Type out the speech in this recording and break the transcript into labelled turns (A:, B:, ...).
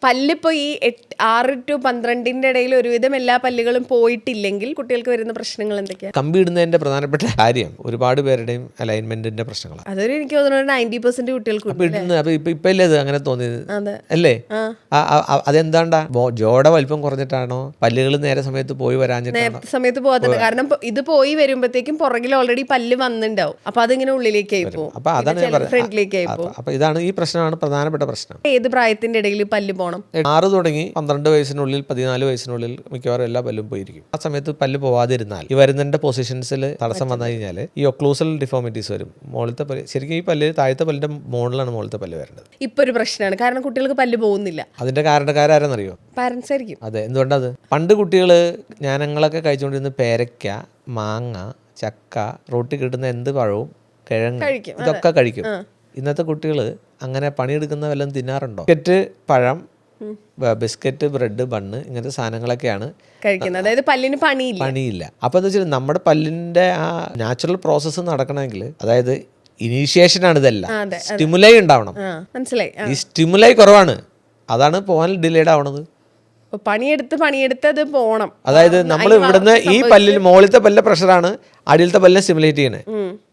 A: പല്ലിപ്പോ ഈ 6 to 12 ഇടയിൽ ഒരുവിധം എല്ലാ പല്ലുകളും പോയിട്ടില്ലെങ്കിൽ കുട്ടികൾക്ക് വരുന്ന പ്രശ്നങ്ങൾ എന്തൊക്കെയാ?
B: കമ്പി ഇടുന്നതിന്റെ പ്രധാനപ്പെട്ട കാര്യം ഒരുപാട് പേരുടെയും അലൈൻമെന്റിന്റെ പ്രശ്നങ്ങളാണ്.
A: അതൊരു എനിക്ക് തോന്നുന്നു 90% കുട്ടികൾക്ക്
B: അപ്പൊ ഇടുന്നത് ഇപ്പൊ ഇല്ലേ അത് അങ്ങനെ തോന്നിയത്
A: അതെ.
B: അല്ലേ? അതെന്താണ്ടാ ജോടെ വലിപ്പം കുറഞ്ഞിട്ടാണോ, പല്ലുകൾ നേരെ സമയത്ത് പോയി വരാഞ്ഞിട്ടാണോ?
A: നേരത്തെ സമയത്ത് പോകാത്തത്. കാരണം ഇത് പോയി വരുമ്പോഴത്തേക്കും പുറകിൽ ഓൾറെഡി പല്ല് വന്നിട്ടുണ്ടാവും. അപ്പൊ അതിങ്ങനെ ഉള്ളിലേക്കായി പോകും,
B: അപ്പൊ അതാണ് ഞാൻ പറഞ്ഞത്.
A: ഫ്രണ്ടിലേക്കായി പോകും.
B: അപ്പൊ ഇതാണ് ഈ പ്രശ്നമാണ് പ്രധാനപ്പെട്ട പ്രശ്നം.
A: ഏത് പ്രായത്തിന്റെ ഇടയിൽ പല്ല് പോകണം?
B: 6 തുടങ്ങി 12 വയസ്സിനുള്ളിൽ 14 വയസ്സിനുള്ളിൽ മിക്കവാറും എല്ലാ പല്ലും പോയിരിക്കും. ആ സമയത്ത് പല്ല് പോവാതിരുന്നാൽ ഈ വരുന്നതിന്റെ പൊസിഷൻസിൽ തടസ്സം വന്നു കഴിഞ്ഞാൽ ഈ ഒക്ലൂസൽ ഡിഫോമിറ്റീസ് വരും. മുകളിലത്തെ പല്ല് ശരിക്കും ഈ പല്ല് താഴത്തെ പല്ലിന്റെ മുകളിലാണ് മുകളിലത്തെ പല്ല് വരേണ്ടത്.
A: ഇപ്പൊ ഒരു പ്രശ്നമാണ്, കാരണം കുട്ടികൾക്ക് പല്ല് പോകുന്നില്ല.
B: അതിന്റെ കാരണക്കാരാരെന്നറിയോ?
A: പാരന്റ്സ് ആയിരിക്കും.
B: അതെ. എന്തുകൊണ്ടത്? പണ്ട് കുട്ടികള് ഞങ്ങളൊക്കെ കഴിച്ചുകൊണ്ടിരുന്ന പേരയ്ക്ക, മാങ്ങ, ചക്ക, റോട്ടിൽ കിട്ടുന്ന എന്ത് പഴവും കിഴങ്ങ് ഇതൊക്കെ കഴിക്കും. ഇന്നത്തെ കുട്ടികൾ അങ്ങനെ പണിയെടുക്കുന്ന വല്ലതും തിന്നാറുണ്ടോ? ബിസ്ക്കറ്റ്, പഴം, ബിസ്ക്കറ്റ്, ബ്രെഡ്, ബണ്ണ് ഇങ്ങനത്തെ സാധനങ്ങളൊക്കെയാണ്
A: കഴിക്കുന്നത്. അതായത് പല്ലിന് പണിയില്ല.
B: അപ്പോൾ എന്താ വെച്ചാൽ നമ്മുടെ പല്ലിന്റെ ആ നാച്ചുറൽ പ്രോസസ്സ് നടക്കണമെങ്കിൽ, അതായത് ഇനീഷ്യേഷൻ ആണ് ഇതെല്ലാം, സ്റ്റിമുലൈ ഉണ്ടാവണം.
A: മനസ്സിലായി.
B: ഈ സ്റ്റിമുലൈ കുറവാണ്, അതാണ് പോകാൻ ഡിലേഡ് ആവണത്.
A: പണിയെടുത്ത് അത് പോണം.
B: അതായത് നമ്മൾ ഇവിടുന്ന് ഈ പല്ലിൽ മുകളിലത്തെ പല്ലിന്റെ പ്രഷറാണ് അടിയിലത്തെ പല്ലിനെ സ്റ്റിമുലേറ്റ് ചെയ്യണേ.